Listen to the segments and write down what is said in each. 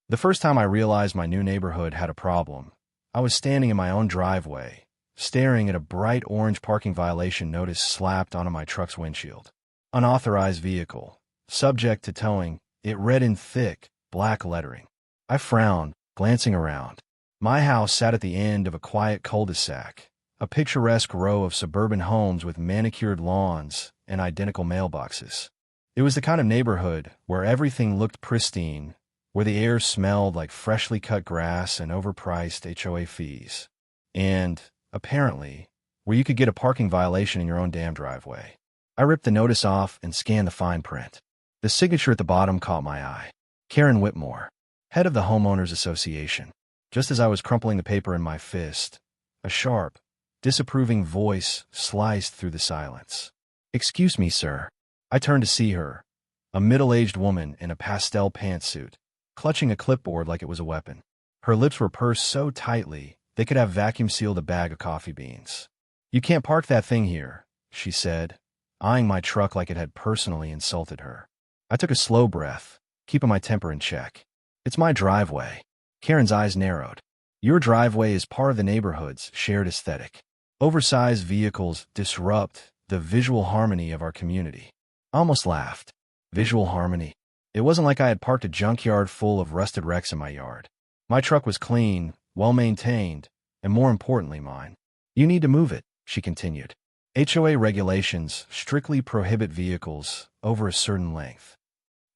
The first time I realized my new neighborhood had a problem, I was standing in my own driveway, staring at a bright orange parking violation notice slapped onto my truck's windshield. Unauthorized vehicle, subject to towing, it read in thick, black lettering. I frowned, glancing around. My house sat at the end of a quiet cul-de-sac, a picturesque row of suburban homes with manicured lawns and identical mailboxes. It was the kind of neighborhood where everything looked pristine, where the air smelled like freshly cut grass and overpriced HOA fees, and, apparently, where you could get a parking violation in your own damn driveway. I ripped the notice off and scanned the fine print. The signature at the bottom caught my eye. Karen Whitmore, head of the Homeowners Association. Just as I was crumpling the paper in my fist, a sharp, disapproving voice sliced through the silence. "Excuse me, sir." I turned to see her, a middle-aged woman in a pastel pantsuit, clutching a clipboard like it was a weapon. Her lips were pursed so tightly they could have vacuum-sealed a bag of coffee beans. "You can't park that thing here," she said, eyeing my truck like it had personally insulted her. I took a slow breath, keeping my temper in check. "It's my driveway." Karen's eyes narrowed. "Your driveway is part of the neighborhood's shared aesthetic. Oversized vehicles disrupt the visual harmony of our community." I almost laughed. Visual harmony. It wasn't like I had parked a junkyard full of rusted wrecks in my yard. My truck was clean, well-maintained, and more importantly, mine. "You need to move it," she continued. "HOA regulations strictly prohibit vehicles over a certain length."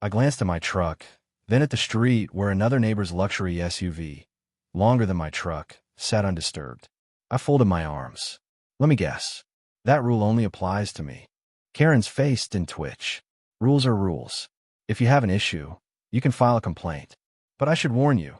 I glanced at my truck, then at the street where another neighbor's luxury SUV, longer than my truck, sat undisturbed. I folded my arms. "Let me guess. That rule only applies to me." Karen's face didn't twitch. "Rules are rules. If you have an issue, you can file a complaint. But I should warn you,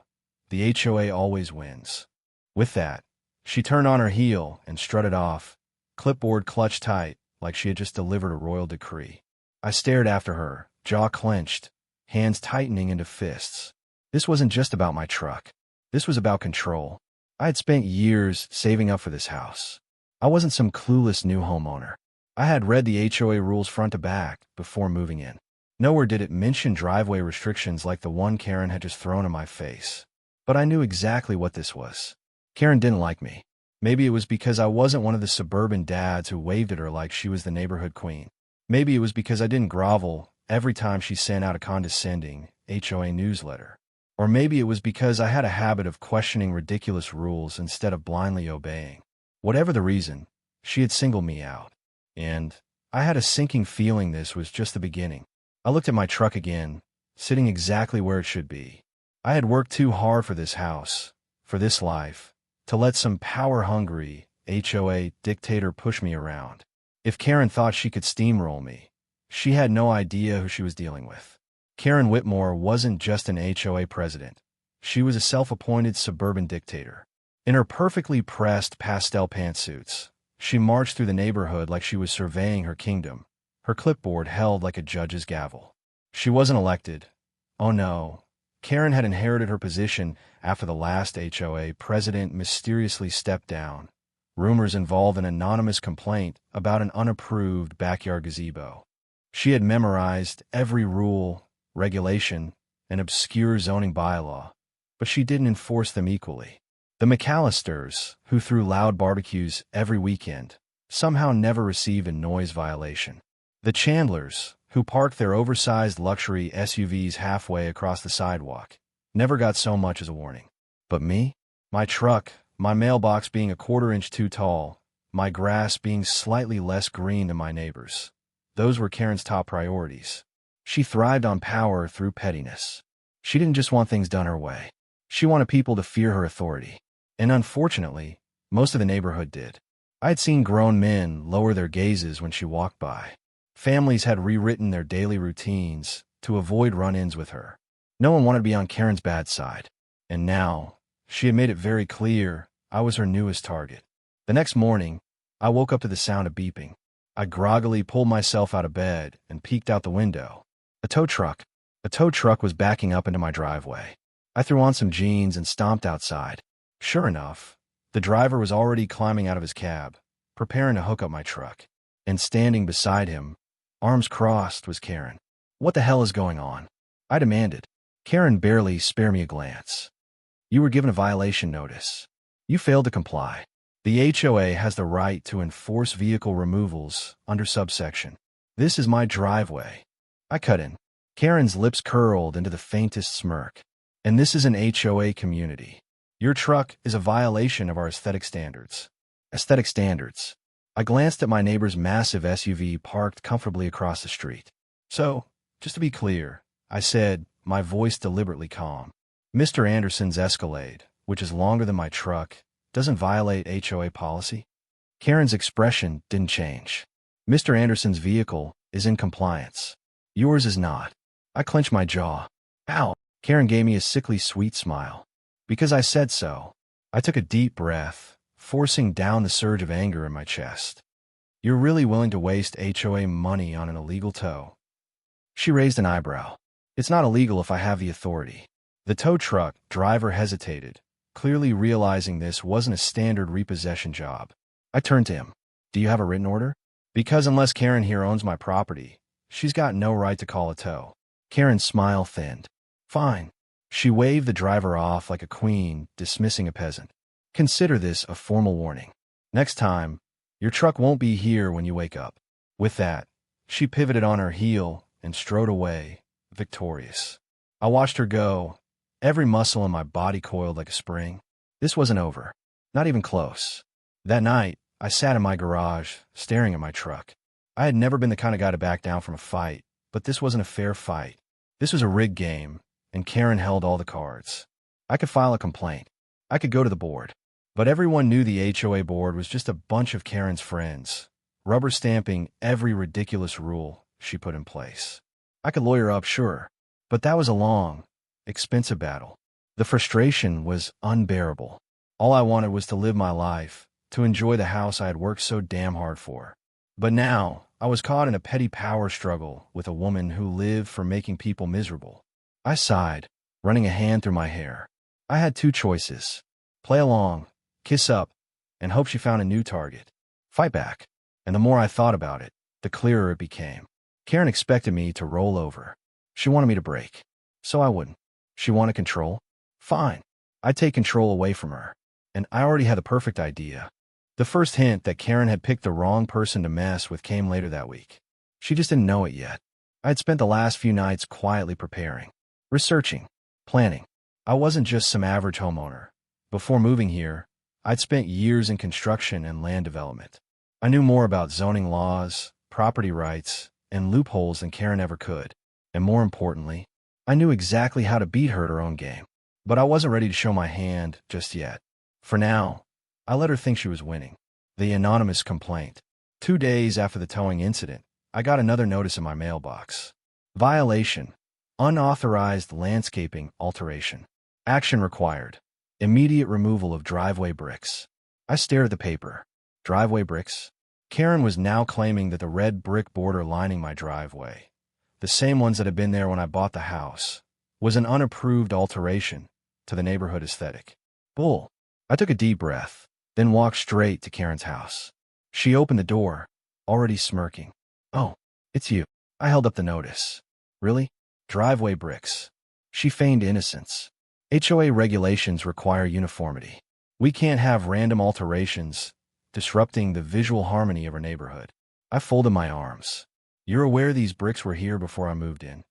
the HOA always wins." With that, she turned on her heel and strutted off, clipboard clutched tight like she had just delivered a royal decree. I stared after her, jaw clenched, hands tightening into fists. This wasn't just about my truck. This was about control. I had spent years saving up for this house. I wasn't some clueless new homeowner. I had read the HOA rules front to back before moving in. Nowhere did it mention driveway restrictions like the one Karen had just thrown in my face. But I knew exactly what this was. Karen didn't like me. Maybe it was because I wasn't one of the suburban dads who waved at her like she was the neighborhood queen. Maybe it was because I didn't grovel every time she sent out a condescending HOA newsletter. Or maybe it was because I had a habit of questioning ridiculous rules instead of blindly obeying. Whatever the reason, she had singled me out. And I had a sinking feeling this was just the beginning. I looked at my truck again, sitting exactly where it should be. I had worked too hard for this house, for this life, to let some power-hungry HOA dictator push me around. If Karen thought she could steamroll me, she had no idea who she was dealing with. Karen Whitmore wasn't just an HOA president. She was a self-appointed suburban dictator. In her perfectly pressed pastel pantsuits, she marched through the neighborhood like she was surveying her kingdom, her clipboard held like a judge's gavel. She wasn't elected. Oh no. Karen had inherited her position after the last HOA president mysteriously stepped down. Rumors involved an anonymous complaint about an unapproved backyard gazebo. She had memorized every rule, regulation, and obscure zoning bylaw, but she didn't enforce them equally. The McAllisters, who threw loud barbecues every weekend, somehow never received a noise violation. The Chandlers, who parked their oversized luxury SUVs halfway across the sidewalk, never got so much as a warning. But me? My truck, my mailbox being a quarter-inch too tall, my grass being slightly less green than my neighbor's. Those were Karen's top priorities. She thrived on power through pettiness. She didn't just want things done her way. She wanted people to fear her authority. And unfortunately, most of the neighborhood did. I had seen grown men lower their gazes when she walked by. Families had rewritten their daily routines to avoid run-ins with her. No one wanted to be on Karen's bad side. And now, she had made it very clear I was her newest target. The next morning, I woke up to the sound of beeping. I groggily pulled myself out of bed and peeked out the window. A tow truck was backing up into my driveway. I threw on some jeans and stomped outside. Sure enough, the driver was already climbing out of his cab, preparing to hook up my truck. And standing beside him, arms crossed, was Karen. "What the hell is going on?" I demanded. Karen barely spared me a glance. You were given a violation notice. You failed to comply. The HOA has the right to enforce vehicle removals under subsection. This is my driveway. I cut in. Karen's lips curled into the faintest smirk. And this is an HOA community. Your truck is a violation of our aesthetic standards. Aesthetic standards. I glanced at my neighbor's massive SUV parked comfortably across the street. So, just to be clear, I said, my voice deliberately calm. Mr. Anderson's Escalade, which is longer than my truck, doesn't violate HOA policy? Karen's expression didn't change. Mr. Anderson's vehicle is in compliance. Yours is not. I clenched my jaw. Ow! Karen gave me a sickly sweet smile. Because I said so. I took a deep breath, forcing down the surge of anger in my chest. You're really willing to waste HOA money on an illegal tow? She raised an eyebrow. It's not illegal if I have the authority. The tow truck driver hesitated, clearly realizing this wasn't a standard repossession job. I turned to him. Do you have a written order? Because unless Karen here owns my property, she's got no right to call a tow. Karen's smile thinned. Fine. She waved the driver off like a queen dismissing a peasant. Consider this a formal warning. Next time, your truck won't be here when you wake up. With that, she pivoted on her heel and strode away, victorious. I watched her go, every muscle in my body coiled like a spring. This wasn't over. Not even close. That night, I sat in my garage, staring at my truck. I had never been the kind of guy to back down from a fight, but this wasn't a fair fight. This was a rigged game, and Karen held all the cards. I could file a complaint. I could go to the board. But everyone knew the HOA board was just a bunch of Karen's friends, rubber stamping every ridiculous rule she put in place. I could lawyer up, sure, but that was a long, expensive battle. The frustration was unbearable. All I wanted was to live my life, to enjoy the house I had worked so damn hard for. But now, I was caught in a petty power struggle with a woman who lived for making people miserable. I sighed, running a hand through my hair. I had two choices. Play along, kiss up, and hope she found a new target. Fight back. And the more I thought about it, the clearer it became. Karen expected me to roll over. She wanted me to break. So I wouldn't. She wanted control? Fine. I'd take control away from her. And I already had the perfect idea. The first hint that Karen had picked the wrong person to mess with came later that week. She just didn't know it yet. I had spent the last few nights quietly preparing, researching, planning. I wasn't just some average homeowner. Before moving here, I'd spent years in construction and land development. I knew more about zoning laws, property rights, and loopholes than Karen ever could. And more importantly, I knew exactly how to beat her at her own game. But I wasn't ready to show my hand just yet. For now, I let her think she was winning. The anonymous complaint. 2 days after the towing incident, I got another notice in my mailbox. Violation. Unauthorized landscaping alteration. Action required. Immediate removal of driveway bricks. I stared at the paper. Driveway bricks? Karen was now claiming that the red brick border lining my driveway, the same ones that had been there when I bought the house, was an unapproved alteration to the neighborhood aesthetic. Bull. I took a deep breath, then walked straight to Karen's house. She opened the door, already smirking. Oh, it's you. I held up the notice. Really? Driveway bricks. She feigned innocence. HOA regulations require uniformity. We can't have random alterations disrupting the visual harmony of our neighborhood. I folded my arms. You're aware these bricks were here before I moved in?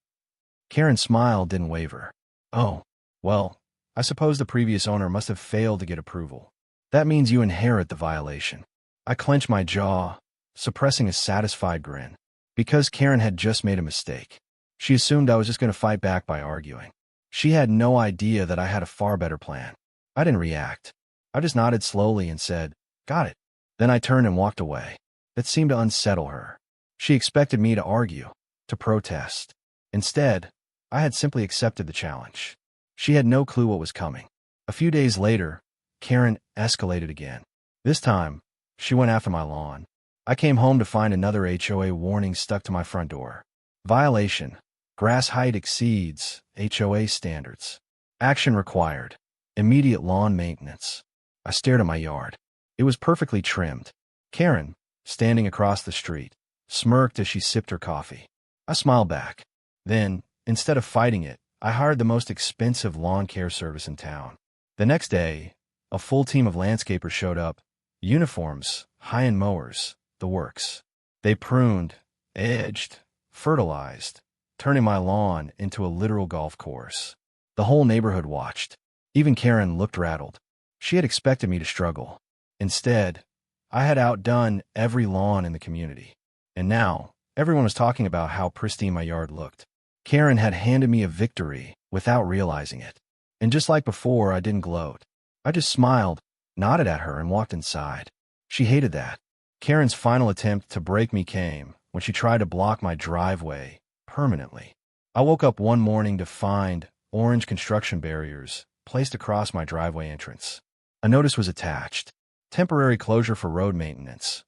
Karen's smile didn't waver. Oh, well, I suppose the previous owner must have failed to get approval. That means you inherit the violation. I clenched my jaw, suppressing a satisfied grin. Because Karen had just made a mistake. She assumed I was just going to fight back by arguing. She had no idea that I had a far better plan. I didn't react. I just nodded slowly and said, "Got it." Then I turned and walked away. That seemed to unsettle her. She expected me to argue, to protest. Instead, I had simply accepted the challenge. She had no clue what was coming. A few days later, Karen escalated again. This time, she went after my lawn. I came home to find another HOA warning stuck to my front door. Violation. Grass height exceeds HOA standards. Action required. Immediate lawn maintenance. I stared at my yard. It was perfectly trimmed. Karen, standing across the street, smirked as she sipped her coffee. I smiled back. Then, instead of fighting it, I hired the most expensive lawn care service in town. The next day, a full team of landscapers showed up. Uniforms, high-end mowers, the works. They pruned, edged, fertilized, turning my lawn into a literal golf course. The whole neighborhood watched. Even Karen looked rattled. She had expected me to struggle. Instead, I had outdone every lawn in the community. And now, everyone was talking about how pristine my yard looked. Karen had handed me a victory without realizing it. And just like before, I didn't gloat. I just smiled, nodded at her, and walked inside. She hated that. Karen's final attempt to break me came when she tried to block my driveway permanently. I woke up one morning to find orange construction barriers placed across my driveway entrance. A notice was attached. Temporary closure for road maintenance.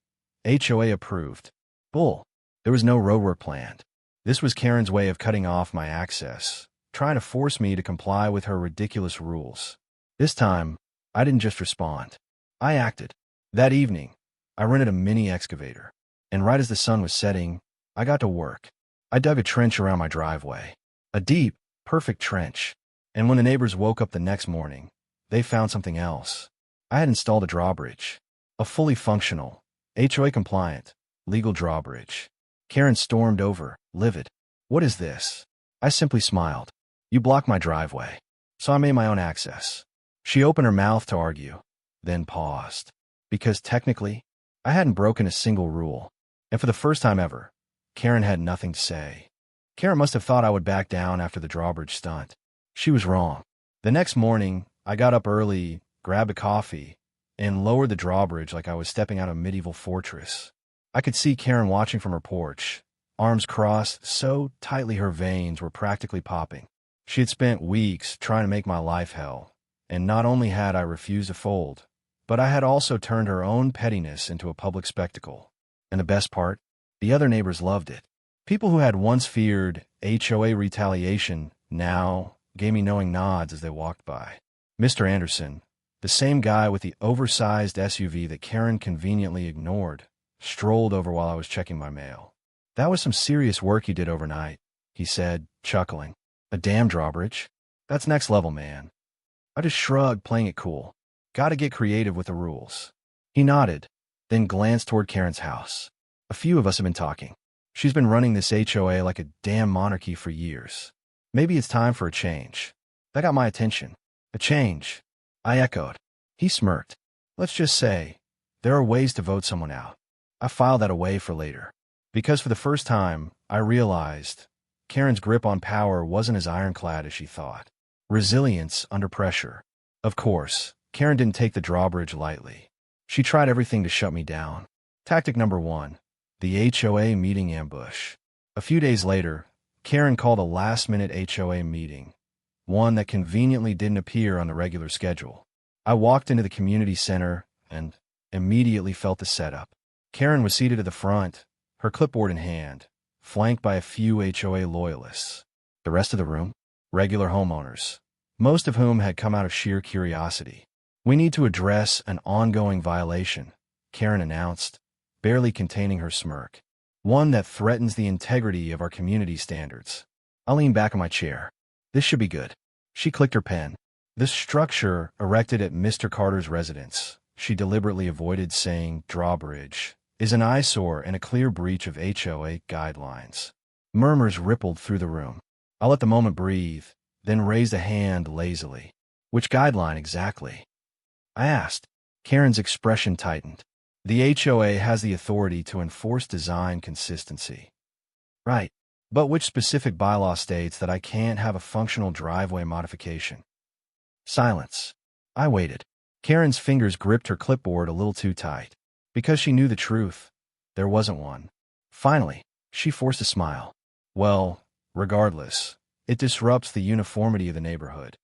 HOA approved. Bull. There was no roadwork planned. This was Karen's way of cutting off my access, trying to force me to comply with her ridiculous rules. This time, I didn't just respond. I acted. That evening, I rented a mini excavator, and right as the sun was setting, I got to work. I dug a trench around my driveway. A deep, perfect trench. And when the neighbors woke up the next morning, they found something else. I had installed a drawbridge. A fully functional, HOA-compliant, legal drawbridge. Karen stormed over, livid. What is this? I simply smiled. You blocked my driveway, so I made my own access. She opened her mouth to argue, then paused. Because technically, I hadn't broken a single rule. And for the first time ever, Karen had nothing to say. Karen must have thought I would back down after the drawbridge stunt. She was wrong. The next morning, I got up early, grabbed a coffee, and lowered the drawbridge like I was stepping out of a medieval fortress. I could see Karen watching from her porch, arms crossed so tightly her veins were practically popping. She had spent weeks trying to make my life hell, and not only had I refused to fold, but I had also turned her own pettiness into a public spectacle. And the best part, the other neighbors loved it. People who had once feared HOA retaliation now gave me knowing nods as they walked by. Mr. Anderson, the same guy with the oversized SUV that Karen conveniently ignored, strolled over while I was checking my mail. That was some serious work you did overnight, he said, chuckling. A damn drawbridge? That's next level, man. I just shrugged, playing it cool. Gotta get creative with the rules. He nodded, then glanced toward Karen's house. A few of us have been talking. She's been running this HOA like a damn monarchy for years. Maybe it's time for a change. That got my attention. A change. I echoed. He smirked. Let's just say, there are ways to vote someone out. I filed that away for later. Because for the first time, I realized Karen's grip on power wasn't as ironclad as she thought. Resilience under pressure. Of course, Karen didn't take the drawbridge lightly. She tried everything to shut me down. Tactic number 1, the HOA meeting ambush. A few days later, Karen called a last-minute HOA meeting, one that conveniently didn't appear on the regular schedule. I walked into the community center and immediately felt the setup. Karen was seated at the front, her clipboard in hand, flanked by a few HOA loyalists. The rest of the room? Regular homeowners, most of whom had come out of sheer curiosity. We need to address an ongoing violation, Karen announced, barely containing her smirk. One that threatens the integrity of our community standards. I leaned back in my chair. This should be good. She clicked her pen. This structure erected at Mr. Carter's residence, she deliberately avoided saying drawbridge, is an eyesore and a clear breach of HOA guidelines. Murmurs rippled through the room. I let the moment breathe, then raised a hand lazily. Which guideline exactly? I asked. Karen's expression tightened. The HOA has the authority to enforce design consistency. Right. But which specific bylaw states that I can't have a functional driveway modification? Silence. I waited. Karen's fingers gripped her clipboard a little too tight. Because she knew the truth, there wasn't one. Finally, she forced a smile. Well, regardless, it disrupts the uniformity of the neighborhood.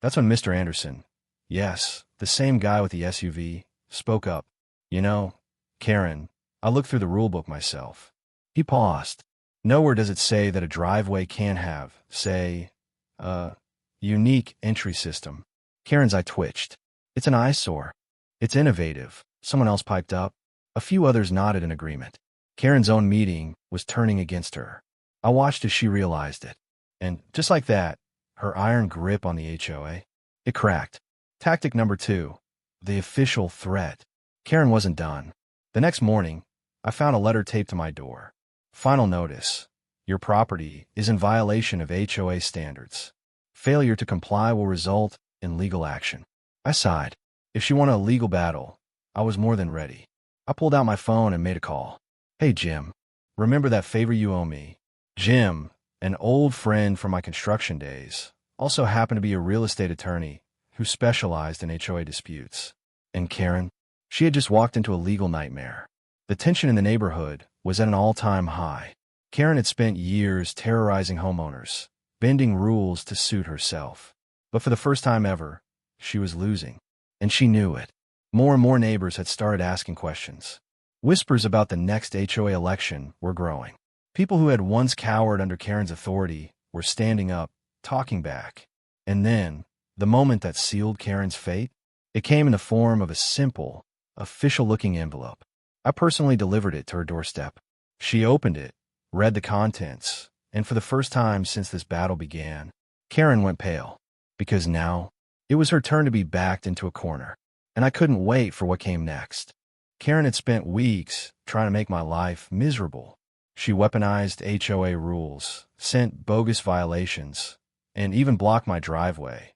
That's when Mr. Anderson, yes, the same guy with the SUV, spoke up. You know, Karen, I looked through the rulebook myself. He paused. Nowhere does it say that a driveway can have, say, a unique entry system. Karen's eye twitched. It's an eyesore. It's innovative, someone else piped up. A few others nodded in agreement. Karen's own meeting was turning against her. I watched as she realized it. And just like that, her iron grip on the HOA. It cracked. Tactic number 2. The official threat. Karen wasn't done. The next morning, I found a letter taped to my door. Final notice. Your property is in violation of HOA standards. Failure to comply will result in legal action. I sighed. If she wanted a legal battle, I was more than ready. I pulled out my phone and made a call. Hey, Jim. Remember that favor you owe me? Jim, an old friend from my construction days, also happened to be a real estate attorney who specialized in HOA disputes. And Karen? She had just walked into a legal nightmare. The tension in the neighborhood was at an all-time high. Karen had spent years terrorizing homeowners, bending rules to suit herself. But for the first time ever, she was losing. And she knew it. More and more neighbors had started asking questions. Whispers about the next HOA election were growing. People who had once cowered under Karen's authority were standing up, talking back. And then, the moment that sealed Karen's fate, it came in the form of a simple, official-looking envelope. I personally delivered it to her doorstep. She opened it, read the contents, and for the first time since this battle began, Karen went pale. Because now, it was her turn to be backed into a corner. And I couldn't wait for what came next. Karen had spent weeks trying to make my life miserable. She weaponized HOA rules, sent bogus violations, and even blocked my driveway,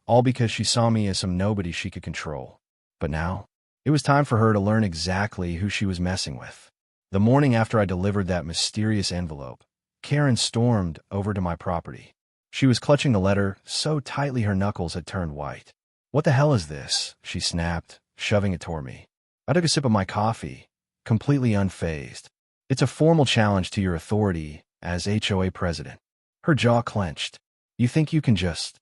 all because she saw me as some nobody she could control. But now, it was time for her to learn exactly who she was messing with. The morning after I delivered that mysterious envelope, Karen stormed over to my property. She was clutching the letter so tightly her knuckles had turned white. "What the hell is this?" she snapped, shoving it toward me. I took a sip of my coffee, completely unfazed. "It's a formal challenge to your authority as HOA president." Her jaw clenched. "You think you can just—"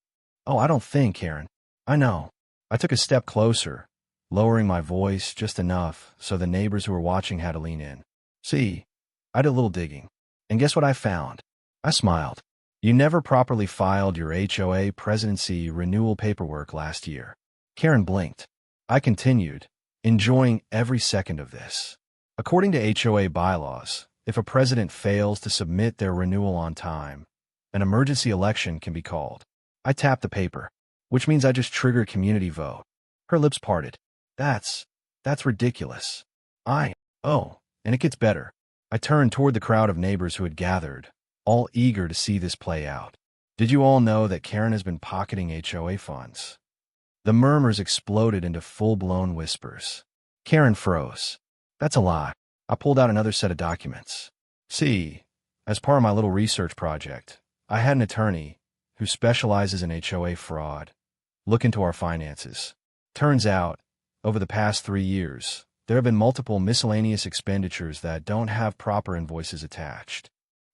"Oh, I don't think, Karen. I know." I took a step closer, lowering my voice just enough so the neighbors who were watching had to lean in. "See, I did a little digging. And guess what I found?" I smiled. "You never properly filed your HOA presidency renewal paperwork last year." Karen blinked. I continued, enjoying every second of this. According to HOA bylaws, if a president fails to submit their renewal on time, an emergency election can be called. I tapped the paper, which means I just triggered a community vote. Her lips parted. That's ridiculous." Oh, and it gets better." I turned toward the crowd of neighbors who had gathered, all eager to see this play out. "Did you all know that Karen has been pocketing HOA funds?" The murmurs exploded into full-blown whispers. Karen froze. "That's a lie." I pulled out another set of documents. "See, as part of my little research project, I had an attorney who specializes in HOA fraud look into our finances. Turns out, over the past 3 years, there have been multiple miscellaneous expenditures that don't have proper invoices attached.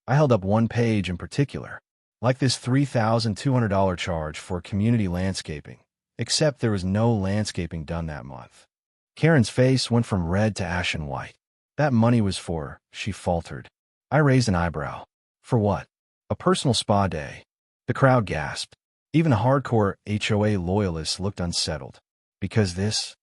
I held up one page in particular, like this $3,200 charge for community landscaping, except there was no landscaping done that month." Karen's face went from red to ashen white. "That money was for," she faltered. I raised an eyebrow. "For what?" "A personal spa day." The crowd gasped. Even the hardcore HOA loyalists looked unsettled. Because this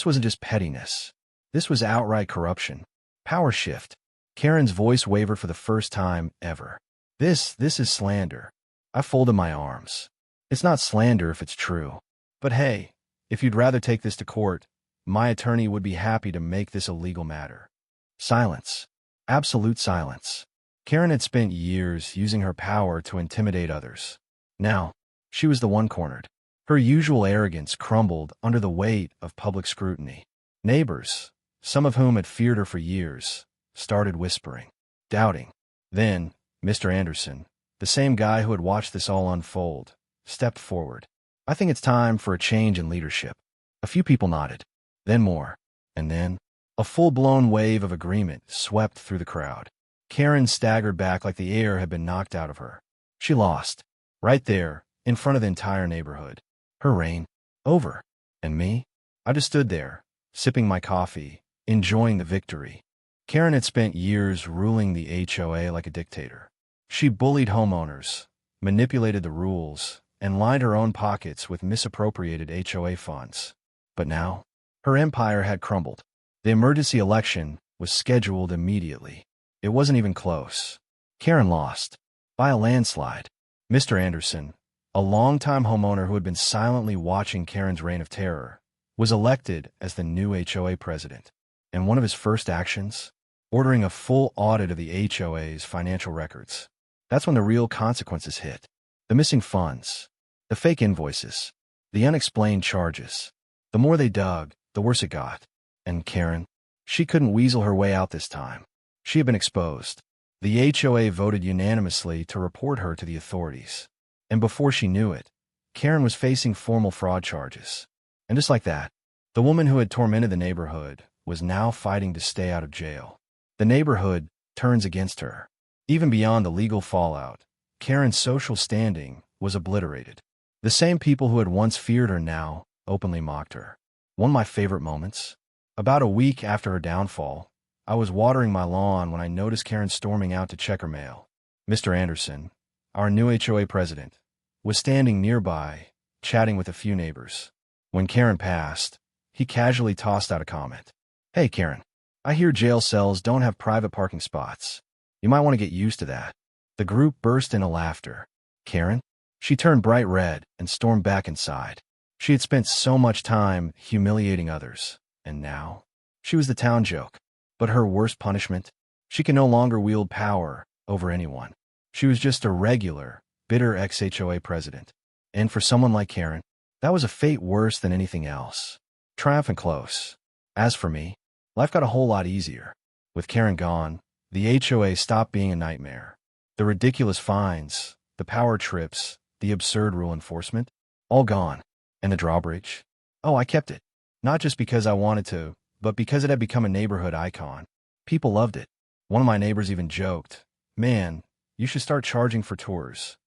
wasn't just pettiness. This was outright corruption. Power shift. Karen's voice wavered for the first time ever. This is slander." I folded my arms. "It's not slander if it's true. But hey, if you'd rather take this to court, my attorney would be happy to make this a legal matter." Silence. Absolute silence. Karen had spent years using her power to intimidate others. Now, she was the one cornered. Her usual arrogance crumbled under the weight of public scrutiny. Neighbors, some of whom had feared her for years, started whispering, doubting. Then, Mr. Anderson, the same guy who had watched this all unfold, stepped forward. "I think it's time for a change in leadership." A few people nodded, then more, and then a full-blown wave of agreement swept through the crowd. Karen staggered back like the air had been knocked out of her. She lost, right there, in front of the entire neighborhood. Her reign, over. And me? I just stood there, sipping my coffee, enjoying the victory. Karen had spent years ruling the HOA like a dictator. She bullied homeowners, manipulated the rules, and lined her own pockets with misappropriated HOA funds. But now, her empire had crumbled. The emergency election was scheduled immediately. It wasn't even close. Karen lost. By a landslide. "Mr. Anderson, a longtime homeowner who had been silently watching Karen's reign of terror, was elected as the new HOA president. And one of his first actions? Ordering a full audit of the HOA's financial records. That's when the real consequences hit. The missing funds, the fake invoices, the unexplained charges. The more they dug, the worse it got. And Karen? She couldn't weasel her way out this time. She had been exposed. The HOA voted unanimously to report her to the authorities. And before she knew it, Karen was facing formal fraud charges. And just like that, the woman who had tormented the neighborhood was now fighting to stay out of jail. The neighborhood turns against her. Even beyond the legal fallout, Karen's social standing was obliterated. The same people who had once feared her now openly mocked her. One of my favorite moments? About a week after her downfall, I was watering my lawn when I noticed Karen storming out to check her mail. Mr. Anderson, our new HOA president, was standing nearby, chatting with a few neighbors. When Karen passed, he casually tossed out a comment. "Hey, Karen, I hear jail cells don't have private parking spots. You might want to get used to that." The group burst into laughter. Karen? She turned bright red and stormed back inside. She had spent so much time humiliating others, and now she was the town joke. But her worst punishment? She could no longer wield power over anyone. She was just a regular, bitter ex-HOA president. And for someone like Karen, that was a fate worse than anything else. Triumphant close. As for me, life got a whole lot easier. With Karen gone, the HOA stopped being a nightmare. The ridiculous fines, the power trips, the absurd rule enforcement, all gone. And the drawbridge? Oh, I kept it. Not just because I wanted to, but because it had become a neighborhood icon. People loved it. One of my neighbors even joked, "Man, you should start charging for tours."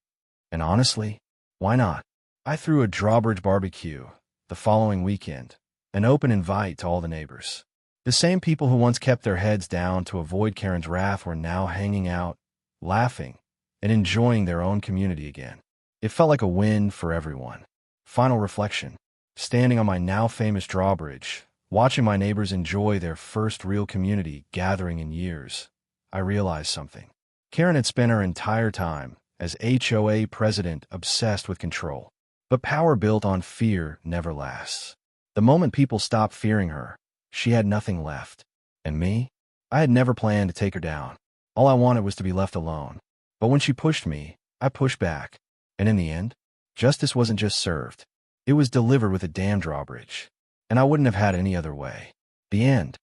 And honestly, why not? I threw a Drawbridge barbecue the following weekend, an open invite to all the neighbors. The same people who once kept their heads down to avoid Karen's wrath were now hanging out, laughing, and enjoying their own community again. It felt like a win for everyone. Final reflection. Standing on my now famous Drawbridge, watching my neighbors enjoy their first real community gathering in years, I realized something. Karen had spent her entire time as HOA president obsessed with control. But power built on fear never lasts. The moment people stopped fearing her, she had nothing left. And me? I had never planned to take her down. All I wanted was to be left alone. But when she pushed me, I pushed back. And in the end, justice wasn't just served. It was delivered with a damn drawbridge. And I wouldn't have had any other way. The end.